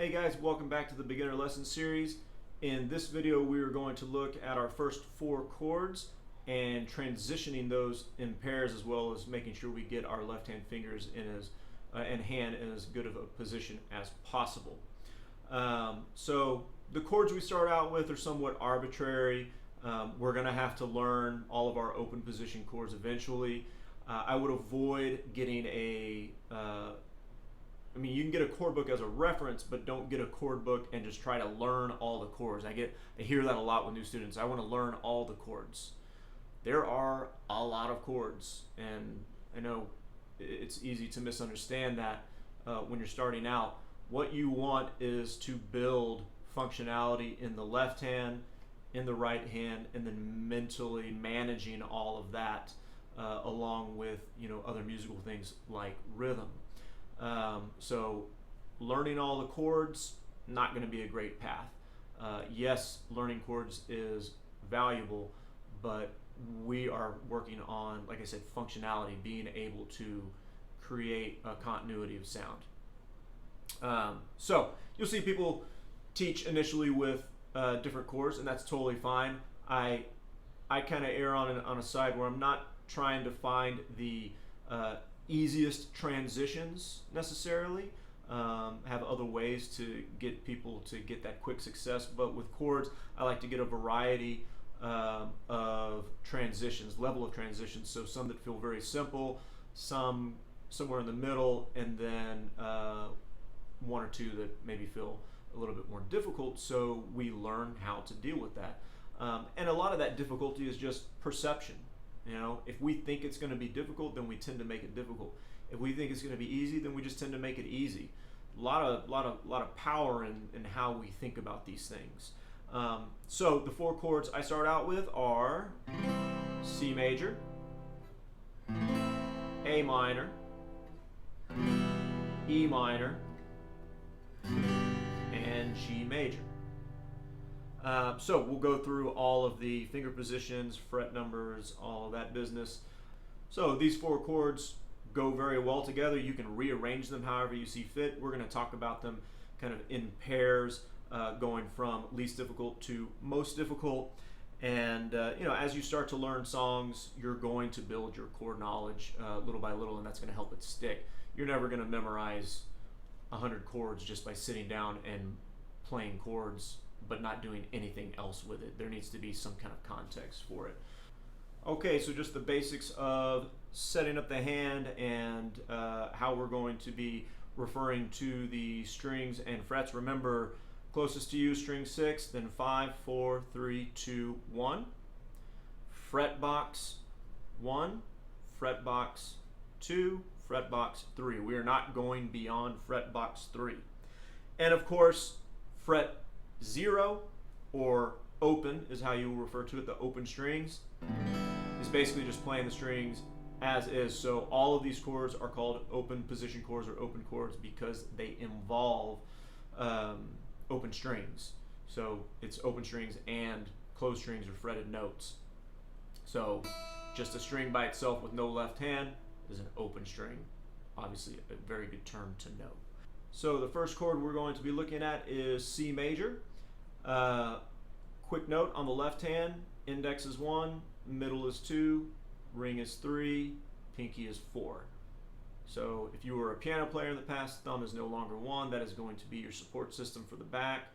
Hey guys, welcome back to the beginner lesson series. In this video we are going to look at our first four chords and transitioning those in pairs, as well as making sure we get our left hand fingers and hand in as good of a position as possible. So the chords we start out with are somewhat arbitrary. We're going to have to learn all of our open position chords eventually. I would avoid getting you can get a chord book as a reference, but don't get a chord book and just try to learn all the chords. I hear that a lot with new students. I want to learn all the chords. There are a lot of chords, and I know it's easy to misunderstand that when you're starting out. What you want is to build functionality in the left hand, in the right hand, and then mentally managing all of that along with other musical things like rhythm. So learning all the chords, not going to be a great path. Yes, learning chords is valuable, but we are working on, like I said, functionality, being able to create a continuity of sound. So you'll see people teach initially with different chords, and that's totally fine. I kind of err on a side where I'm not trying to find the easiest transitions necessarily. Have other ways to get people to get that quick success, but with chords I like to get a variety of transitions, level of transitions. So some that feel very simple, some somewhere in the middle, and then one or two that maybe feel a little bit more difficult, so we learn how to deal with that. And a lot of that difficulty is just perception. If we think it's going to be difficult, then we tend to make it difficult. If we think it's going to be easy, then we just tend to make it easy. A lot of power in how we think about these things. So the four chords I start out with are C major, A minor, E minor, and G major. So we'll go through all of the finger positions, fret numbers, all of that business. So these four chords go very well together. You can rearrange them however you see fit. We're going to talk about them kind of in pairs, going from least difficult to most difficult. And as you start to learn songs, you're going to build your chord knowledge little by little, and that's going to help it stick. You're never going to memorize 100 chords just by sitting down and playing chords but not doing anything else with it. There needs to be some kind of context for it. Okay, so just the basics of setting up the hand and how we're going to be referring to the strings and frets. Remember, closest to you, string 6, then 5, 4, 3, 2, 1. Fret box 1, fret box 2, fret box 3. We are not going beyond fret box 3. And of course, fret 0, or open is how you will refer to it, the open strings, is basically just playing the strings as is. So all of these chords are called open position chords or open chords because they involve open strings. So it's open strings and closed strings or fretted notes. So just a string by itself with no left hand is an open string. Obviously a very good term to know. So the first chord we're going to be looking at is C major. Quick note on the left hand, index is 1, middle is 2, ring is 3, pinky is 4. So if you were a piano player in the past, thumb is no longer 1. That is going to be your support system for the back.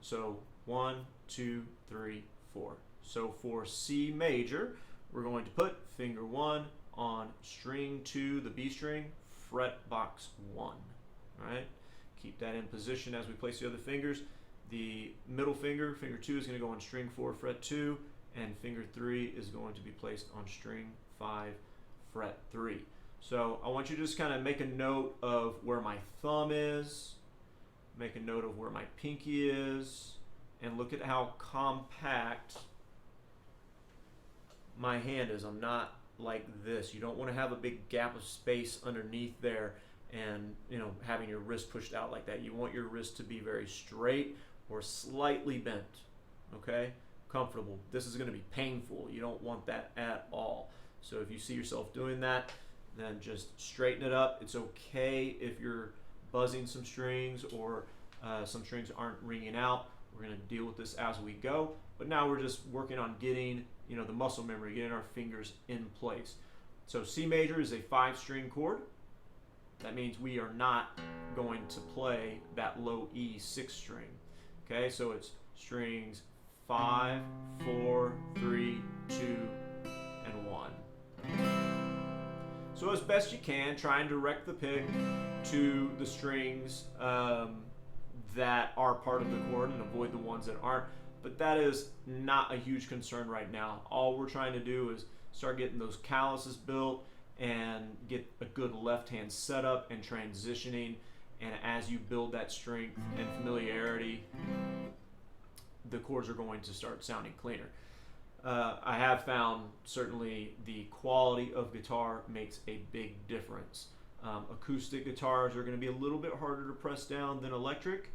So 1, 2, 3, 4. So for C major, we're going to put finger 1 on string 2, the B string, fret box 1. All right, keep that in position as we place the other fingers. The middle finger, finger 2, is going to go on string 4, fret 2, and finger 3 is going to be placed on string 5, fret 3. So I want you to just kind of make a note of where my thumb is, make a note of where my pinky is, and look at how compact my hand is. I'm not like this. You don't want to have a big gap of space underneath there and having your wrist pushed out like that. You want your wrist to be very straight or slightly bent. Okay, comfortable. This is going to be painful. You don't want that at all. So if you see yourself doing that, then just straighten it up. It's okay if you're buzzing some strings or Some strings aren't ringing out. We're going to deal with this as we go. But now we're just working on getting, the muscle memory, getting our fingers in place. So C major is a 5-string chord. That means we are not going to play that low E 6 string. Okay, so it's strings 5, 4, 3, 2, and 1. So as best you can, try and direct the pick to the strings that are part of the chord and avoid the ones that aren't. But that is not a huge concern right now. All we're trying to do is start getting those calluses built and get a good left hand setup and transitioning. And as you build that strength and familiarity, the chords are going to start sounding cleaner. I have found certainly the quality of guitar makes a big difference. Acoustic guitars are going to be a little bit harder to press down than electric.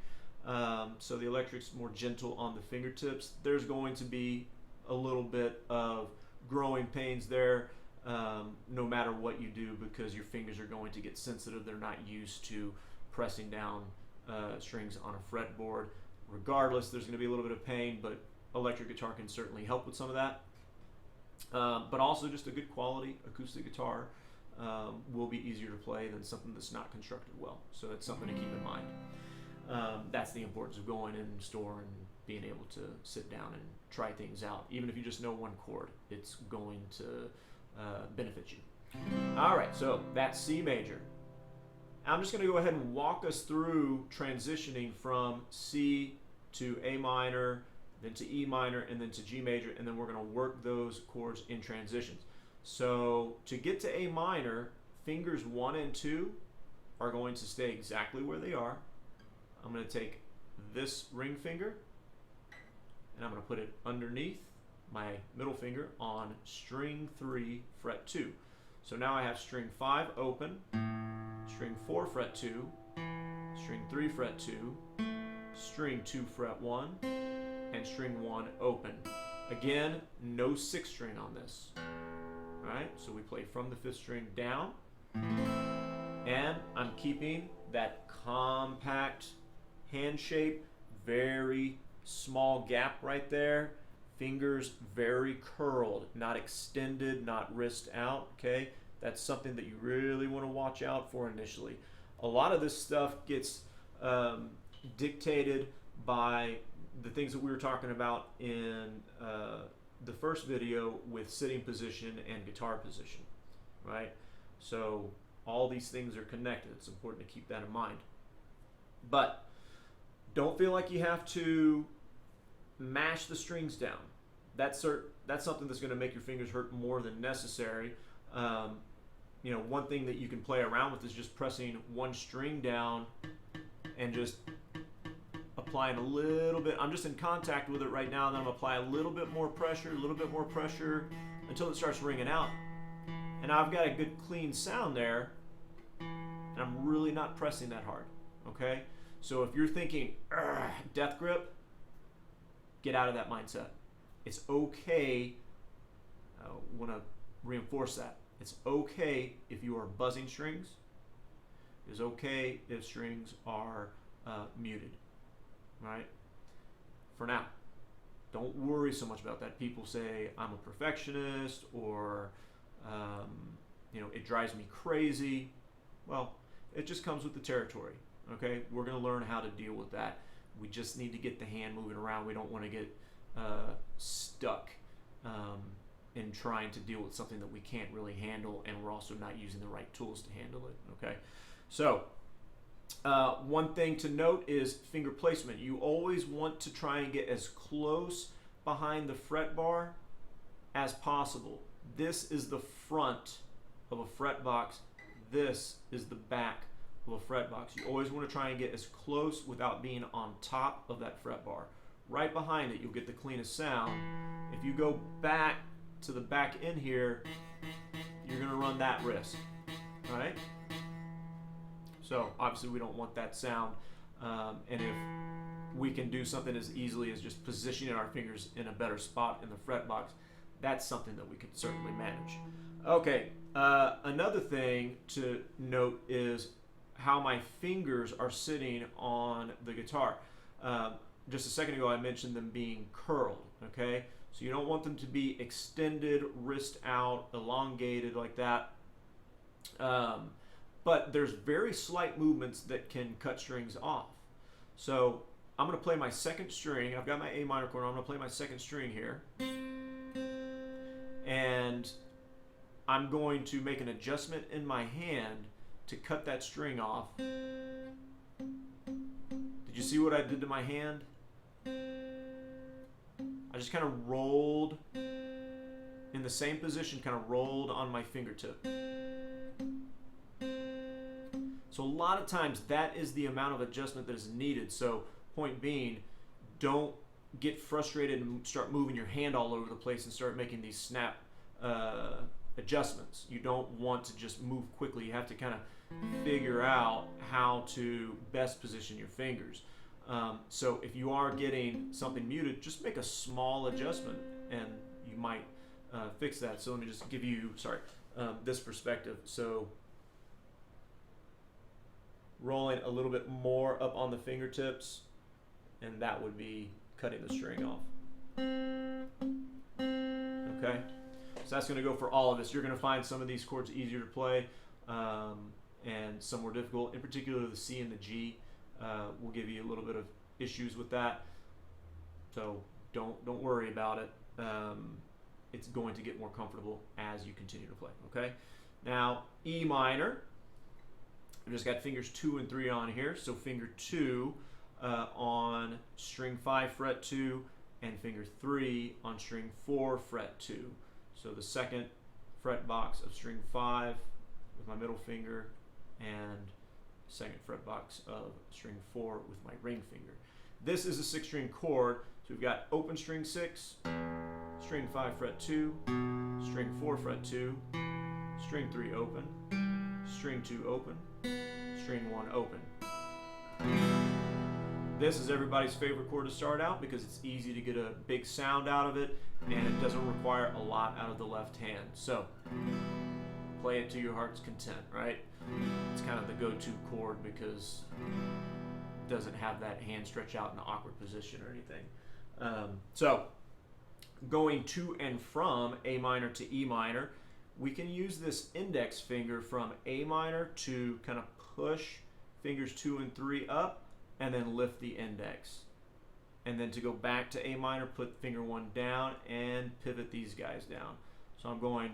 So the electric's more gentle on the fingertips. There's going to be a little bit of growing pains there no matter what you do, because your fingers are going to get sensitive. They're not used to pressing down strings on a fretboard. Regardless, there's going to be a little bit of pain, but electric guitar can certainly help with some of that. But also just a good quality acoustic guitar will be easier to play than something that's not constructed well. So that's something to keep in mind. That's the importance of going in the store and being able to sit down and try things out. Even if you just know one chord, it's going to benefit you. All right, so that's C major. I'm just going to go ahead and walk us through transitioning from C to A minor, then to E minor, and then to G major, and then we're going to work those chords in transitions. So to get to A minor, fingers 1 and 2 are going to stay exactly where they are. I'm going to take this ring finger and I'm going to put it underneath my middle finger on string 3, fret 2. So now I have string 5 open, string 4, fret 2, string 3, fret 2, string 2, fret 1, and string 1 open. Again, no 6th string on this. All right, so we play from the 5th string down, and I'm keeping that compact hand shape, very small gap right there. Fingers very curled, not extended, not wrist out, okay? That's something that you really want to watch out for initially. A lot of this stuff gets dictated by the things that we were talking about in the first video with sitting position and guitar position, right? So all these things are connected. It's important to keep that in mind. But don't feel like you have to mash the strings down. That's something that's going to make your fingers hurt more than necessary. One thing that you can play around with is just pressing one string down and just applying a little bit. I'm just in contact with it right now, and then I'm going to apply a little bit more pressure until it starts ringing out. And I've got a good clean sound there, and I'm really not pressing that hard, okay? So if you're thinking, death grip, get out of that mindset. It's okay, I want to reinforce that. It's okay if you are buzzing strings. It's okay if strings are muted, right? For now. Don't worry so much about that. People say I'm a perfectionist, or it drives me crazy. Well, it just comes with the territory, okay? We're going to learn how to deal with that. We just need to get the hand moving around. We don't want to get stuck in trying to deal with something that we can't really handle, and we're also not using the right tools to handle it, okay? So one thing to note is finger placement. You always want to try and get as close behind the fret bar as possible. This is the front of a fret box. This is the back of a fret box. You always want to try and get as close without being on top of that fret bar. Right behind it, you'll get the cleanest sound. If you go back to the back end here, you're going to run that risk, all right? So obviously we don't want that sound, and if we can do something as easily as just positioning our fingers in a better spot in the fret box, that's something that we could certainly manage. Okay, another thing to note is how my fingers are sitting on the guitar. Just a second ago I mentioned them being curled, okay? So you don't want them to be extended, wrist out, elongated like that. But there's very slight movements that can cut strings off. So I'm going to play my second string. I've got my A minor chord. I'm going to play my second string here. And I'm going to make an adjustment in my hand to cut that string off. Did you see what I did to my hand? I just kind of rolled in the same position, kind of rolled on my fingertip. So a lot of times that is the amount of adjustment that is needed. So point being, don't get frustrated and start moving your hand all over the place and start making these snap adjustments. You don't want to just move quickly. You have to kind of figure out how to best position your fingers. So if you are getting something muted, just make a small adjustment and you might fix that. So let me just give you, this perspective. So rolling a little bit more up on the fingertips, and that would be cutting the string off. Okay, so that's going to go for all of us. You're going to find some of these chords easier to play and some more difficult. In particular, the C and the G will give you a little bit of issues with that. So don't worry about it. It's going to get more comfortable as you continue to play. Okay, now E minor. I've just got fingers 2 and 3 on here. So finger 2 on string 5 fret 2 and finger 3 on string 4 fret 2. So the second fret box of string 5 with my middle finger and second fret box of string 4 with my ring finger. This is a 6-string chord. So we've got open string 6, string 5 fret 2, string 4 fret 2, string 3 open, string 2 open, string 1 open. This is everybody's favorite chord to start out because it's easy to get a big sound out of it and it doesn't require a lot out of the left hand. So play it to your heart's content, right? It's kind of the go-to chord because it doesn't have that hand stretch out in an awkward position or anything. So going to and from A minor to E minor, we can use this index finger from A minor to kind of push fingers 2 and 3 up and then lift the index. And then to go back to A minor, put finger 1 down and pivot these guys down. So I'm going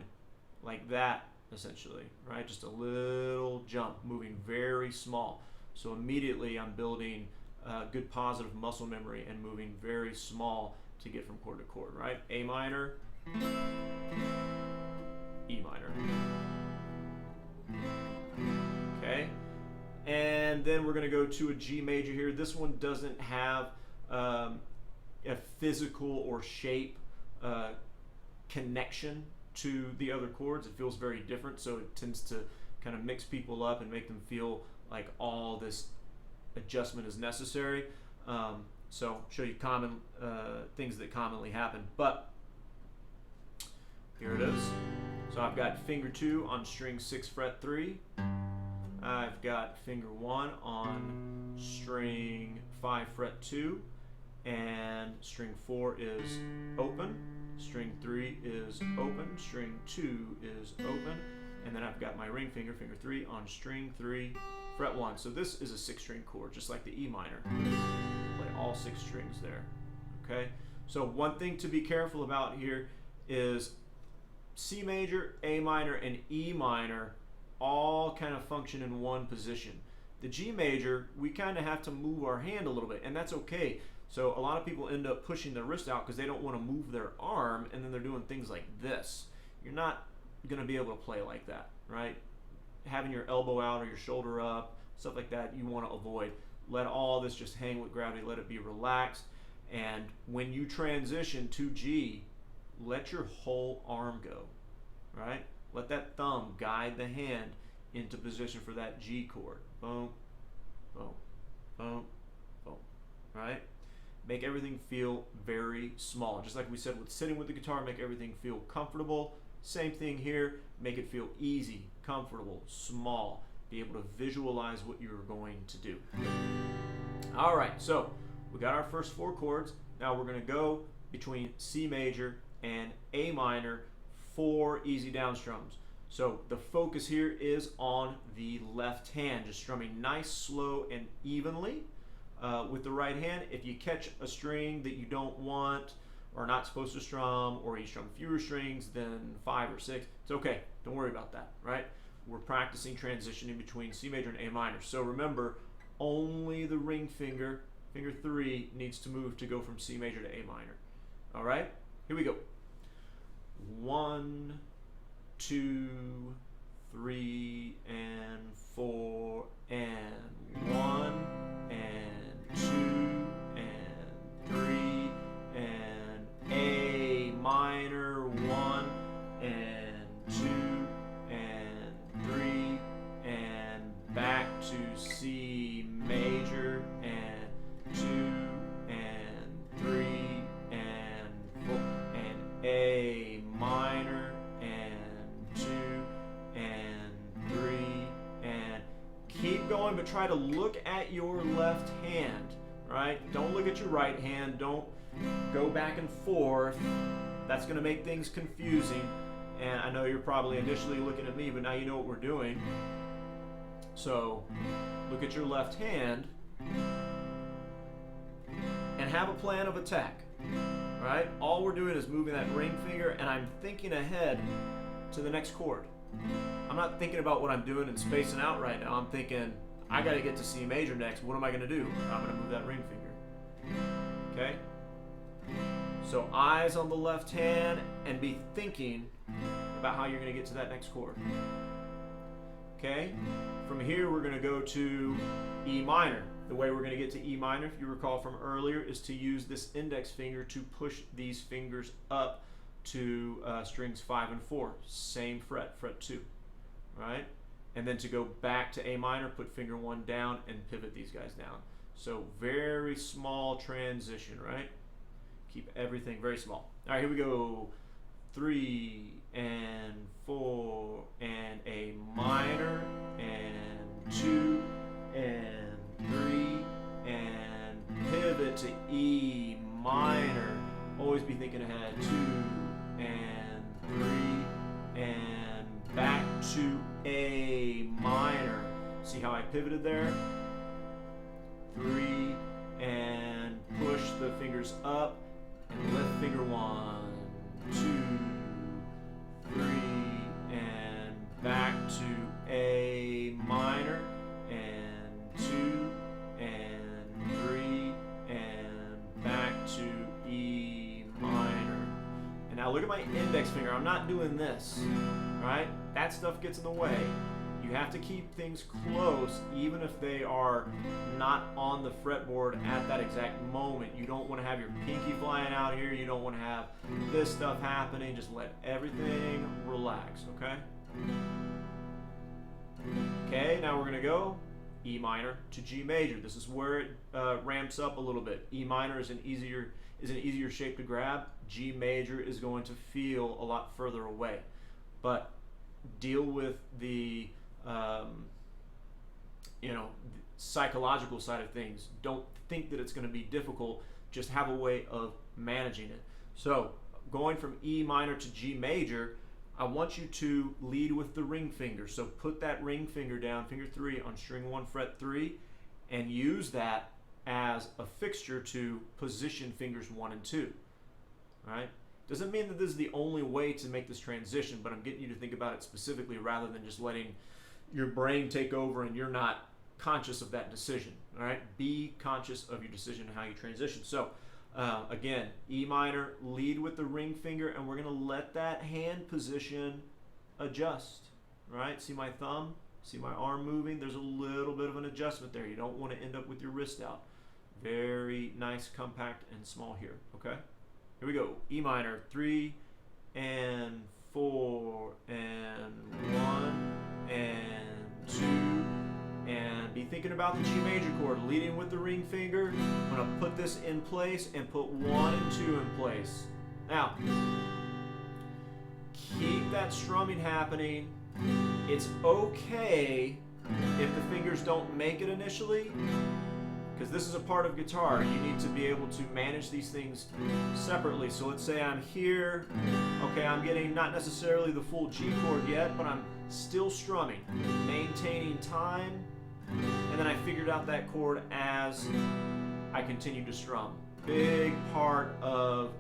like that essentially, right? Just a little jump, moving very small. So immediately I'm building good positive muscle memory and moving very small to get from chord to chord, right? A minor, E minor. Okay, and then we're going to go to a G major here. This one doesn't have a physical or shape connection to the other chords. It feels very different, so it tends to kind of mix people up and make them feel like all this adjustment is necessary. So show you common things that commonly happen, but here it is. So I've got finger 2 on string 6 fret 3. I've got finger 1 on string 5 fret 2, and string 4 is open, string 3 is open, string 2 is open, and then I've got my ring finger, finger 3 on string 3 fret 1. So this is a 6-string chord, just like the E minor. Play all 6 strings there. Okay. So one thing to be careful about here is C major, A minor, and E minor all kind of function in one position. The G major, we kind of have to move our hand a little bit, and that's okay. So a lot of people end up pushing their wrist out because they don't want to move their arm, and then they're doing things like this. You're not going to be able to play like that, right? Having your elbow out or your shoulder up, stuff like that, you want to avoid. Let all this just hang with gravity, let it be relaxed, and when you transition to G, let your whole arm go, right? Let that thumb guide the hand into position for that G chord. Boom, boom, boom, boom, right? Make everything feel very small. Just like we said with sitting with the guitar, make everything feel comfortable. Same thing here, make it feel easy, comfortable, small. be able to visualize what you're going to do. All right, so we got our first 4 chords. Now we're going to go between C major and A minor, 4 easy down strums. So the focus here is on the left hand, just strumming nice, slow, and evenly with the right hand. If you catch a string that you don't want or not supposed to strum, or you strum fewer strings than 5 or 6, it's okay. Don't worry about that, right? We're practicing transitioning between C major and A minor. So remember, only the ring finger, finger 3, needs to move to go from C major to A minor. All right, here we go. 1, 2, 3, and 4, and 1, and 2, and 3, and A minor, 1, and 2, and 3, and back to C major, and 2, and 3, and 4, and A minor, and 2, and 3, and keep going, but try to look at your left hand, right? Don't look at your right hand. Don't go back and forth. That's going to make things confusing. And I know you're probably initially looking at me, but now you know what we're doing. So look at your left hand and have a plan of attack, right? All we're doing is moving that ring finger, and I'm thinking ahead to the next chord. I'm not thinking about what I'm doing and spacing out right now. I'm thinking, I got to get to C major next. What am I going to do? I'm going to move that ring finger. Okay? So eyes on the left hand, and be thinking about how you're going to get to that next chord. Okay? From here, we're going to go to E minor. The way we're going to get to E minor, if you recall from earlier, is to use this index finger to push these fingers up to strings 5 and 4. Same fret, fret 2. Right? And then to go back to A minor, put finger 1 down and pivot these guys down. So very small transition, right? Keep everything very small. All right, here we go. 3 and 4 and A minor and 2 and 3 and pivot to E minor. Always be thinking ahead. 2 and 3 and back to A minor. See how I pivoted there? 3 and push the fingers up and lift finger 1, 2, 3 and back to A minor and 2 and 3 and back to E minor. And now look at my index finger. I'm not doing this, right? That stuff gets in the way. You have to keep things close even if they are not on the fretboard at that exact moment. You don't want to have your pinky flying out here. You don't want to have this stuff happening. Just let everything relax, okay? Okay, now we're going to go E minor to G major. This is where it ramps up a little bit. E minor is an easier shape to grab. G major is going to feel a lot further away. But deal with the psychological side of things. Don't think that it's going to be difficult. Just have a way of managing it. So going from E minor to G major, I want you to lead with the ring finger. So put that ring finger down, finger 3 on string 1 fret 3, and use that as a fixture to position fingers 1 and 2. All right? Doesn't mean that this is the only way to make this transition, but I'm getting you to think about it specifically rather than just letting your brain take over and you're not conscious of that decision. All right? Be conscious of your decision and how you transition. So again, E minor, lead with the ring finger, and we're going to let that hand position adjust. Right? See my thumb? See my arm moving? There's a little bit of an adjustment there. You don't want to end up with your wrist out. Very nice, compact, and small here. Okay? Here we go. E minor, 3 and 4 and 1 and 2, and be thinking about the G major chord, leading with the ring finger. I'm going to put this in place and put 1 and 2 in place. Now, keep that strumming happening. It's okay If the fingers don't make it initially, because this is a part of guitar, you need to be able to manage these things separately. So let's say I'm here, okay, I'm getting not necessarily the full G chord yet, but I'm still strumming, maintaining time, and then I figured out that chord as I continued to strum. Big part of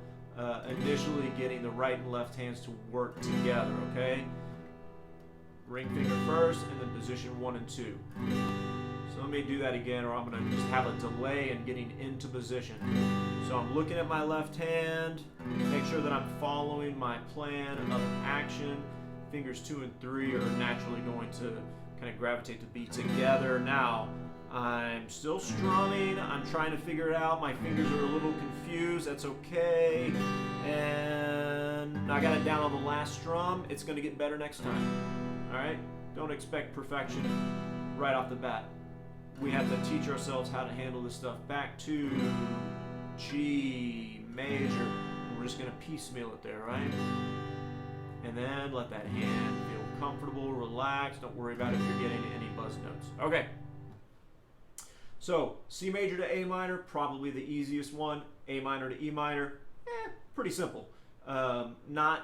initially getting the right and left hands to work together, okay? Ring finger first, and then position 1 and 2. So let me do that again, or I'm going to just have a delay in getting into position. So I'm looking at my left hand, make sure that I'm following my plan of action. Fingers 2 and 3 are naturally going to kind of gravitate to be together. Now, I'm still strumming, I'm trying to figure it out, my fingers are a little confused, that's okay, and I got it down on the last strum. It's going to get better next time, alright? Don't expect perfection right off the bat. We have to teach ourselves how to handle this stuff. Back to G major, we're just going to piecemeal it there, right? And then let that hand feel comfortable, relaxed, don't worry about if you're getting any buzz notes. Okay. So, C major to A minor, probably the easiest one. A minor to E minor, pretty simple. Not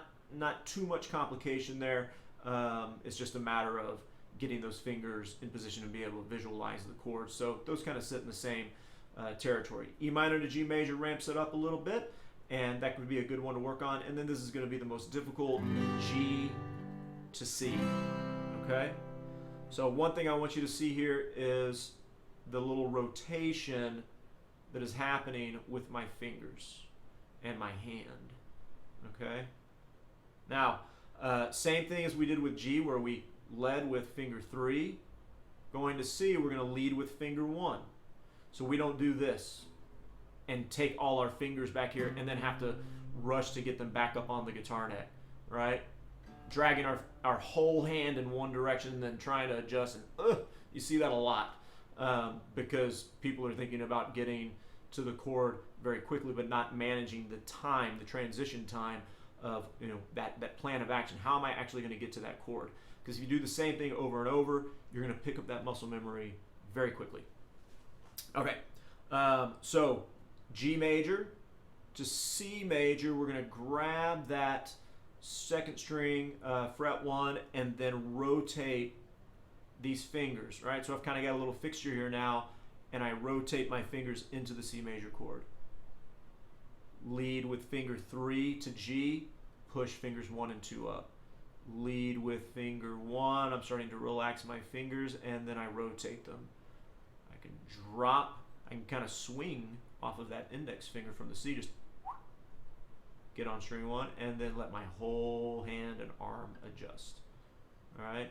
too much complication there. It's just a matter of getting those fingers in position to be able to visualize the chords. So those kind of sit in the same territory. E minor to G major ramps it up a little bit, and that could be a good one to work on. And then this is going to be the most difficult, G to C. Okay? So one thing I want you to see here is the little rotation that is happening with my fingers and my hand. Okay? Now, same thing as we did with G, where we led with finger 3. Going to C, we're going to lead with finger 1. So we don't do this and take all our fingers back here and then have to rush to get them back up on the guitar neck, right? Dragging our whole hand in one direction and then trying to adjust. And you see that a lot. Because people are thinking about getting to the chord very quickly, but not managing the time, the transition time of that plan of action. How am I actually going to get to that chord? Because if you do the same thing over and over, you're going to pick up that muscle memory very quickly. Okay, so G major to C major, we're going to grab that second string, fret 1, and then rotate these fingers, right? So I've kind of got a little fixture here now, and I rotate my fingers into the C major chord. Lead with finger 3 to G, push fingers 1 and 2 up. Lead with finger 1, I'm starting to relax my fingers, and then I rotate them. I can drop, I can kind of swing off of that index finger from the C, just get on string 1, and then let my whole hand and arm adjust. All right?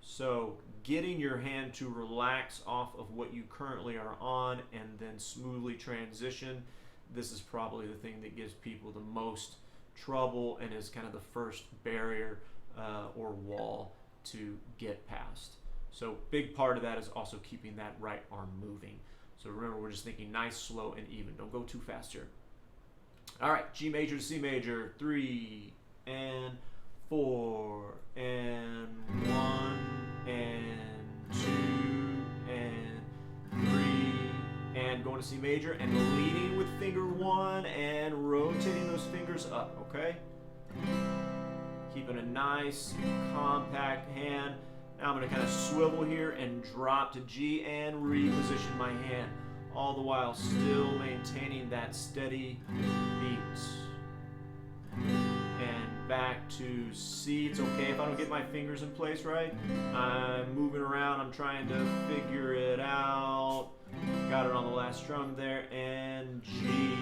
So getting your hand to relax off of what you currently are on and then smoothly transition, this is probably the thing that gives people the most trouble and is kind of the first barrier or wall to get past. So big part of that is also keeping that right arm moving. So remember, we're just thinking nice, slow, and even. Don't go too fast here. All right, G major to C major, 3 and 4 and 1 and 2 and 3 and going to C major and leading with finger 1 and rotating those fingers up, okay? Keeping a nice compact hand. Now I'm going to kind of swivel here and drop to G and reposition my hand, all the while still maintaining that steady beat. And back to C. It's okay if I don't get my fingers in place right. I'm moving around, I'm trying to figure it out. Got it on the last strum there, and G.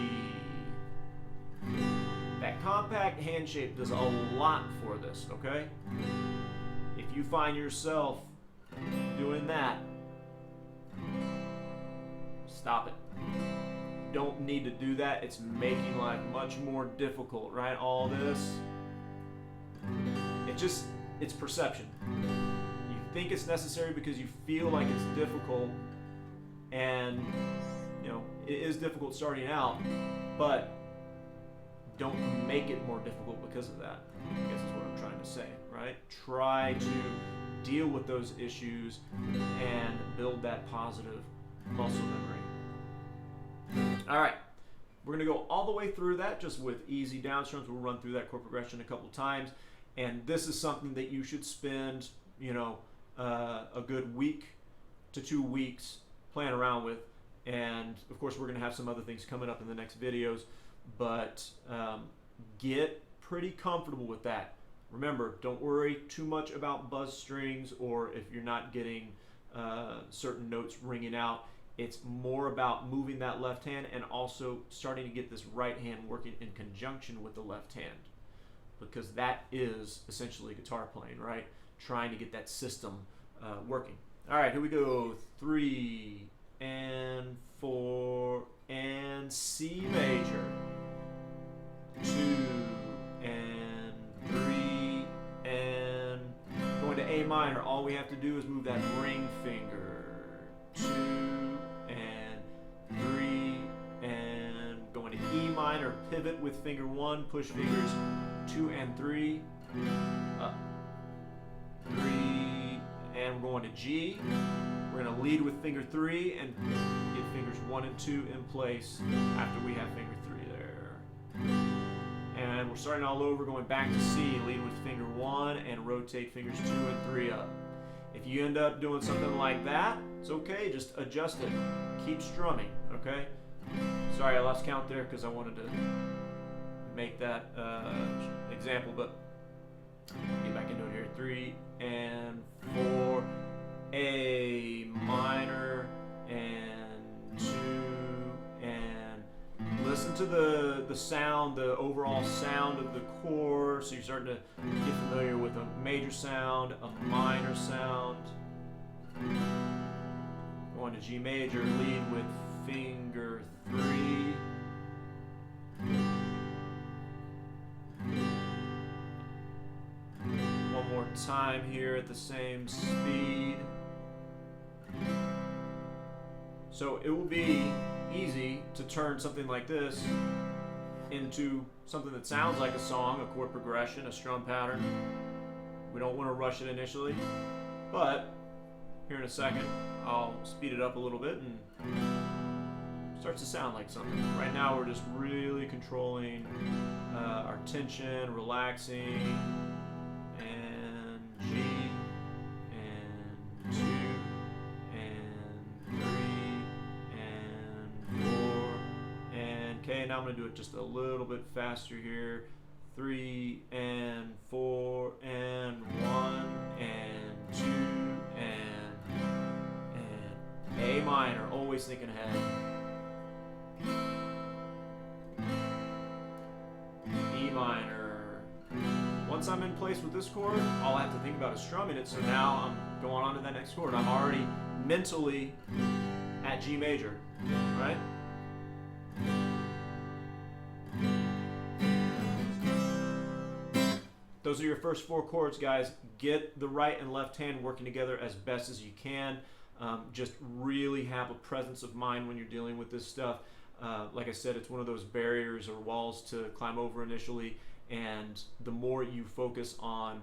That compact hand shape does a lot for this, okay? If you find yourself doing that, stop it. You don't need to do that. It's making life much more difficult, right? All this. It's perception. You think it's necessary because you feel like it's difficult, and it is difficult starting out, but don't make it more difficult because of that. I guess that's what I'm trying to say, right? Try to deal with those issues and build that positive muscle memory. All right, we're going to go all the way through that just with easy down strums. We'll run through that chord progression a couple times, and this is something that you should spend, you know, a good week to 2 weeks playing around with. And of course, we're going to have some other things coming up in the next videos, but get pretty comfortable with that. Remember, don't worry too much about buzz strings or if you're not getting certain notes ringing out. It's more about moving that left hand and also starting to get this right hand working in conjunction with the left hand, because that is essentially guitar playing, right? Trying to get that system working. All right, here we go. 3 and 4 and C major. 2 and 3 and going to A minor. All we have to do is move that ring finger. 2 and 3 and going to E minor. Pivot with finger 1. Push fingers 2 and 3 up. 3 and we're going to G. We're going to lead with finger 3 and get fingers 1 and 2 in place after we have finger 3 there. And we're starting all over, going back to C. Lead with finger 1 and rotate fingers 2 and 3 up. If you end up doing something like that, it's okay. Just adjust it. Keep strumming, okay? Sorry, I lost count there because I wanted to make that example, but get back into it here. 3 and 4. A minor and 2 and listen to the sound, the overall sound of the chord. So you're starting to get familiar with a major sound, a minor sound. Going to G major, lead with finger 3. One more time here at the same speed. So it will be easy to turn something like this into something that sounds like a song, a chord progression, a strum pattern. We don't want to rush it initially, but here in a second I'll speed it up a little bit and it starts to sound like something. Right now we're just really controlling our tension, relaxing, and G and 2 and 3 and 4 and K. Now I'm going to do it just a little bit faster here. 3 and 4 and 1 and 2 and A minor, always thinking ahead. E minor. Once I'm in place with this chord, all I have to think about is strumming it, so now I'm going on to that next chord. I'm already mentally at G major, right? Those are your first 4 chords, guys. Get the right and left hand working together as best as you can. Just really have a presence of mind when you're dealing with this stuff. Like I said, it's one of those barriers or walls to climb over initially, and the more you focus on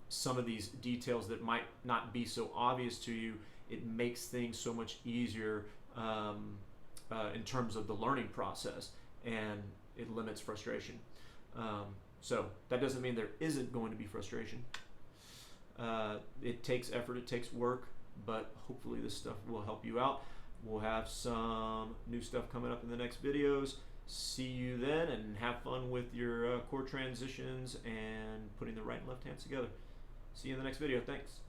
some of these details that might not be so obvious to you, it makes things so much easier in terms of the learning process, and it limits frustration. So that doesn't mean there isn't going to be frustration. It takes effort, it takes work, but hopefully this stuff will help you out. We'll have some new stuff coming up in the next videos. See you then, and have fun with your chord transitions and putting the right and left hands together. See you in the next video. Thanks.